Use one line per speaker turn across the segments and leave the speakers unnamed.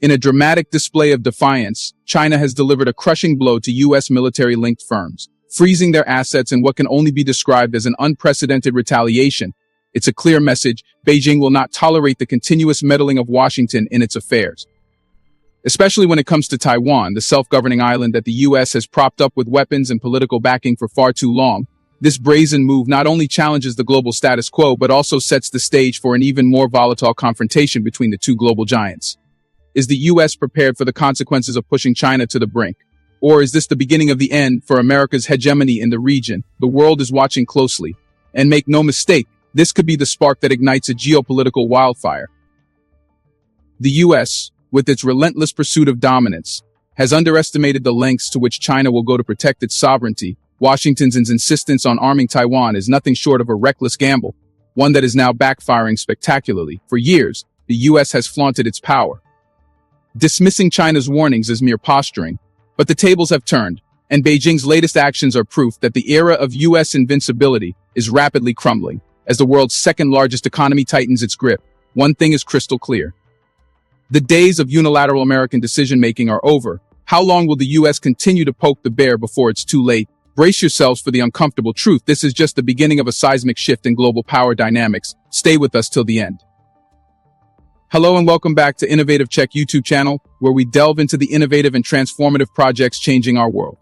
In a dramatic display of defiance, China has delivered a crushing blow to U.S. military-linked firms, freezing their assets in what can only be described as an unprecedented retaliation. It's a clear message: Beijing will not tolerate the continuous meddling of Washington in its affairs. Especially when it comes to Taiwan, the self-governing island that the U.S. has propped up with weapons and political backing for far too long. This brazen move not only challenges the global status quo, but also sets the stage for an even more volatile confrontation between the two global giants. Is the U.S. prepared for the consequences of pushing China to the brink? Or is this the beginning of the end for America's hegemony in the region? The world is watching closely. And make no mistake, this could be the spark that ignites a geopolitical wildfire. The U.S., with its relentless pursuit of dominance, has underestimated the lengths to which China will go to protect its sovereignty. Washington's insistence on arming Taiwan is nothing short of a reckless gamble, one that is now backfiring spectacularly. For years, the U.S. has flaunted its power, dismissing China's warnings as mere posturing. But the tables have turned, and Beijing's latest actions are proof that the era of U.S. invincibility is rapidly crumbling. As the world's second-largest economy tightens its grip, one thing is crystal clear. The days of unilateral American decision-making are over. How long will the U.S. continue to poke the bear before it's too late? Brace yourselves for the uncomfortable truth. This is just the beginning of a seismic shift in global power dynamics. Stay with us till the end. Hello and welcome back to Innovative Check YouTube channel, where we delve into the innovative and transformative projects changing our world.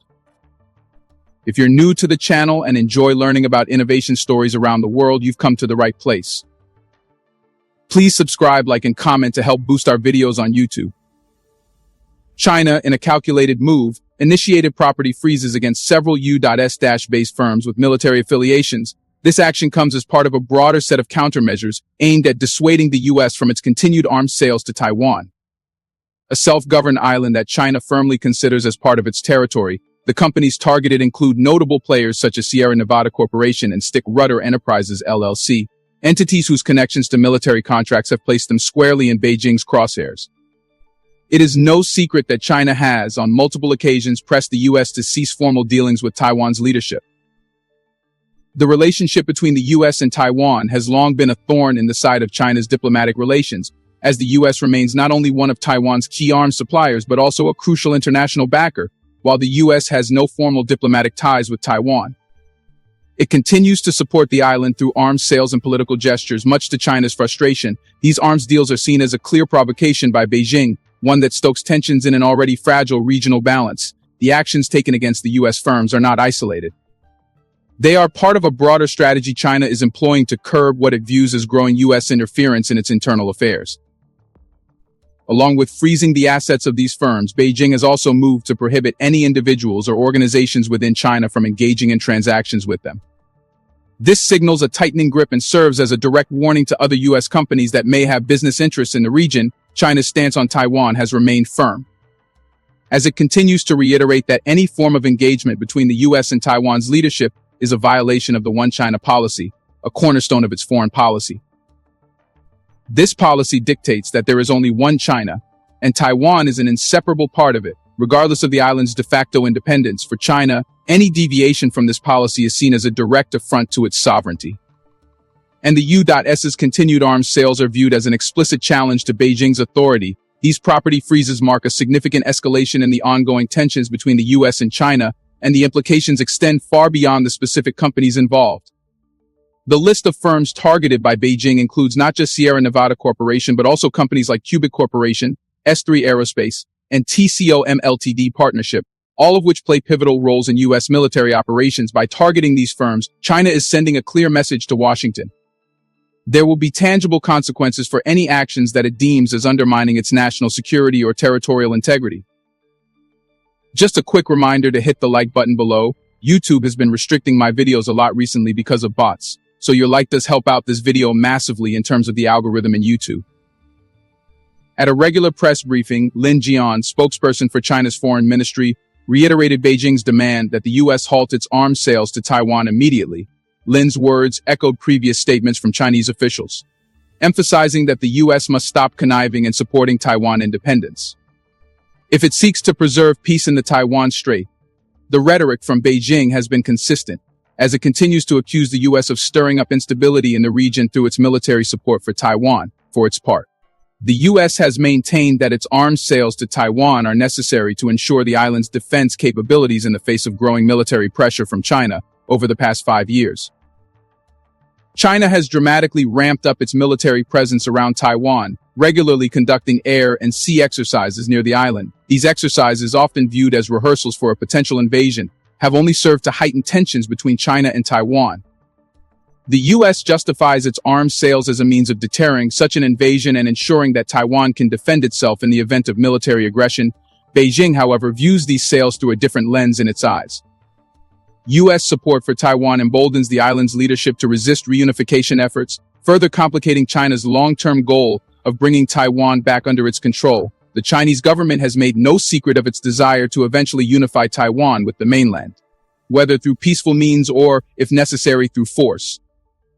If you're new to the channel and enjoy learning about innovation stories around the world, you've come to the right place. Please subscribe, like, and comment to help boost our videos on YouTube. China, in a calculated move, initiated property freezes against several U.S-based firms with military affiliations. This action comes as part of a broader set of countermeasures aimed at dissuading the U.S. from its continued arms sales to Taiwan, a self-governed island that China firmly considers as part of its territory. The companies targeted include notable players such as Sierra Nevada Corporation and Stick Rudder Enterprises LLC, entities whose connections to military contracts have placed them squarely in Beijing's crosshairs. It is no secret that China has, on multiple occasions, pressed the U.S. to cease formal dealings with Taiwan's leadership. The relationship between the U.S. and Taiwan has long been a thorn in the side of China's diplomatic relations, as the U.S. remains not only one of Taiwan's key arms suppliers but also a crucial international backer. While the U.S. has no formal diplomatic ties with Taiwan, it continues to support the island through arms sales and political gestures. Much to China's frustration, these arms deals are seen as a clear provocation by Beijing, one that stokes tensions in an already fragile regional balance. The actions taken against the U.S. firms are not isolated. They are part of a broader strategy China is employing to curb what it views as growing U.S. interference in its internal affairs. Along with freezing the assets of these firms, Beijing has also moved to prohibit any individuals or organizations within China from engaging in transactions with them. This signals a tightening grip and serves as a direct warning to other U.S. companies that may have business interests in the region. China's stance on Taiwan has remained firm, as it continues to reiterate that any form of engagement between the U.S. and Taiwan's leadership is a violation of the One China policy, a cornerstone of its foreign policy. This policy dictates that there is only one China, and Taiwan is an inseparable part of it, regardless of the island's de facto independence. For China, any deviation from this policy is seen as a direct affront to its sovereignty. And the U.S.'s continued arms sales are viewed as an explicit challenge to Beijing's authority. These property freezes mark a significant escalation in the ongoing tensions between the U.S. and China, and the implications extend far beyond the specific companies involved. The list of firms targeted by Beijing includes not just Sierra Nevada Corporation, but also companies like Cubic Corporation, S3 Aerospace, and TCOM Ltd Partnership, all of which play pivotal roles in U.S. military operations. By targeting these firms, China is sending a clear message to Washington. There will be tangible consequences for any actions that it deems as undermining its national security or territorial integrity. Just a quick reminder to hit the like button below. YouTube has been restricting my videos a lot recently because of bots, so your like does help out this video massively in terms of the algorithm in YouTube. At a regular press briefing, Lin Jian, spokesperson for China's foreign ministry, reiterated Beijing's demand that the U.S. halt its arms sales to Taiwan immediately. Lin's words echoed previous statements from Chinese officials, emphasizing that the U.S. must stop conniving and supporting Taiwan independence if it seeks to preserve peace in the Taiwan Strait. The rhetoric from Beijing has been consistent, as it continues to accuse the U.S. of stirring up instability in the region through its military support for Taiwan. For its part, The U.S. has maintained that its arms sales to Taiwan are necessary to ensure the island's defense capabilities in the face of growing military pressure from China over the past 5 years. China has dramatically ramped up its military presence around Taiwan, regularly conducting air and sea exercises near the island. These exercises, often viewed as rehearsals for a potential invasion, have only served to heighten tensions between China and Taiwan. The U.S. justifies its arms sales as a means of deterring such an invasion and ensuring that Taiwan can defend itself in the event of military aggression. Beijing, however, views these sales through a different lens in its eyes. U.S. support for Taiwan emboldens the island's leadership to resist reunification efforts, further complicating China's long-term goal of bringing Taiwan back under its control. The Chinese government has made no secret of its desire to eventually unify Taiwan with the mainland, whether through peaceful means or, if necessary, through force.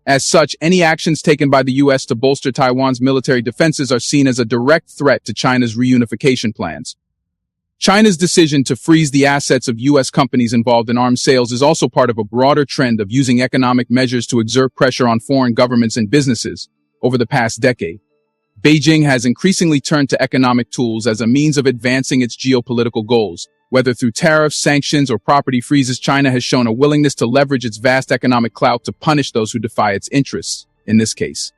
As such, any actions taken by the U.S. to bolster Taiwan's military defenses are seen as a direct threat to China's reunification plans. China's decision to freeze the assets of U.S. companies involved in arms sales is also part of a broader trend of using economic measures to exert pressure on foreign governments and businesses over the past decade. Beijing has increasingly turned to economic tools as a means of advancing its geopolitical goals. Whether through tariffs, sanctions, or property freezes, China has shown a willingness to leverage its vast economic clout to punish those who defy its interests, in this case.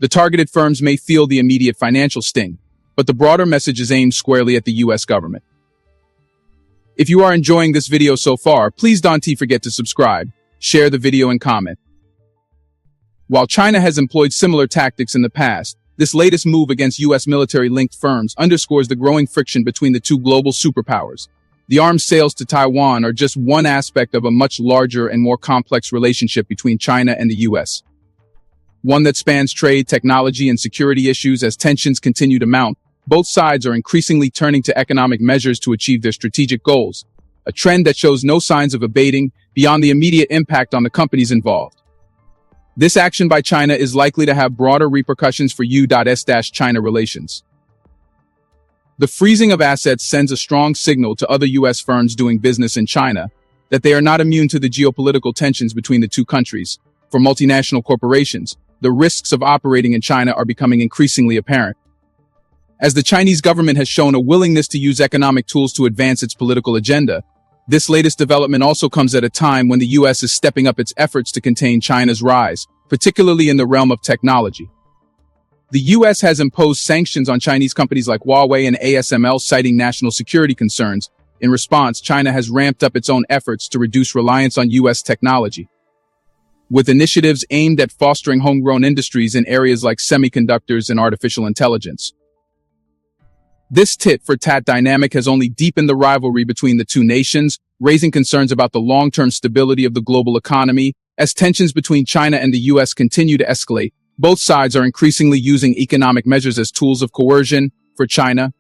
The targeted firms may feel the immediate financial sting, but the broader message is aimed squarely at the U.S. government. If you are enjoying this video so far, please don't forget to subscribe, share the video, and comment. While China has employed similar tactics in the past, this latest move against U.S. military-linked firms underscores the growing friction between the two global superpowers. The arms sales to Taiwan are just one aspect of a much larger and more complex relationship between China and the U.S. One that spans trade, technology, and security issues. As tensions continue to mount, both sides are increasingly turning to economic measures to achieve their strategic goals, a trend that shows no signs of abating beyond the immediate impact on the companies involved. This action by China is likely to have broader repercussions for U.S.-China relations. The freezing of assets sends a strong signal to other U.S. firms doing business in China that they are not immune to the geopolitical tensions between the two countries. For multinational corporations, the risks of operating in China are becoming increasingly apparent. As the Chinese government has shown a willingness to use economic tools to advance its political agenda, this latest development also comes at a time when the U.S. is stepping up its efforts to contain China's rise, particularly in the realm of technology. The U.S. has imposed sanctions on Chinese companies like Huawei and ASML, citing national security concerns. In response, China has ramped up its own efforts to reduce reliance on U.S. technology, with initiatives aimed at fostering homegrown industries in areas like semiconductors and artificial intelligence. This tit-for-tat dynamic has only deepened the rivalry between the two nations, raising concerns about the long-term stability of the global economy. As tensions between China and the U.S. continue to escalate, both sides are increasingly using economic measures as tools of coercion. For China,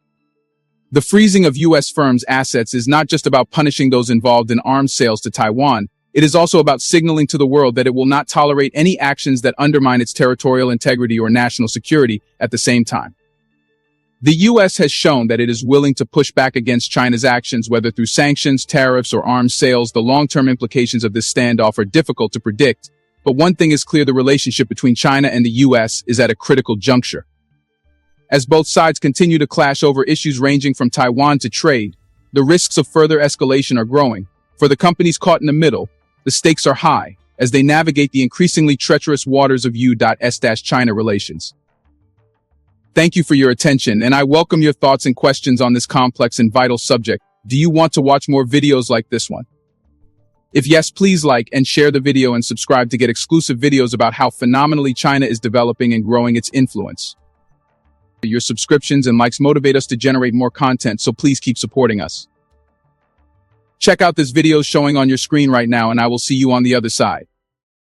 the freezing of U.S. firms' assets is not just about punishing those involved in arms sales to Taiwan. It is also about signaling to the world that it will not tolerate any actions that undermine its territorial integrity or national security. At the same time, the U.S. has shown that it is willing to push back against China's actions, whether through sanctions, tariffs, or arms sales. The long-term implications of this standoff are difficult to predict, but one thing is clear: the relationship between China and the U.S. is at a critical juncture. As both sides continue to clash over issues ranging from Taiwan to trade, the risks of further escalation are growing. For the companies caught in the middle, the stakes are high as they navigate the increasingly treacherous waters of U.S.-China relations. Thank you for your attention, and I welcome your thoughts and questions on this complex and vital subject. Do you want to watch more videos like this one? If yes, please like and share the video and subscribe to get exclusive videos about how phenomenally China is developing and growing its influence. Your subscriptions and likes motivate us to generate more content, so please keep supporting us. Check out this video showing on your screen right now, and I will see you on the other side.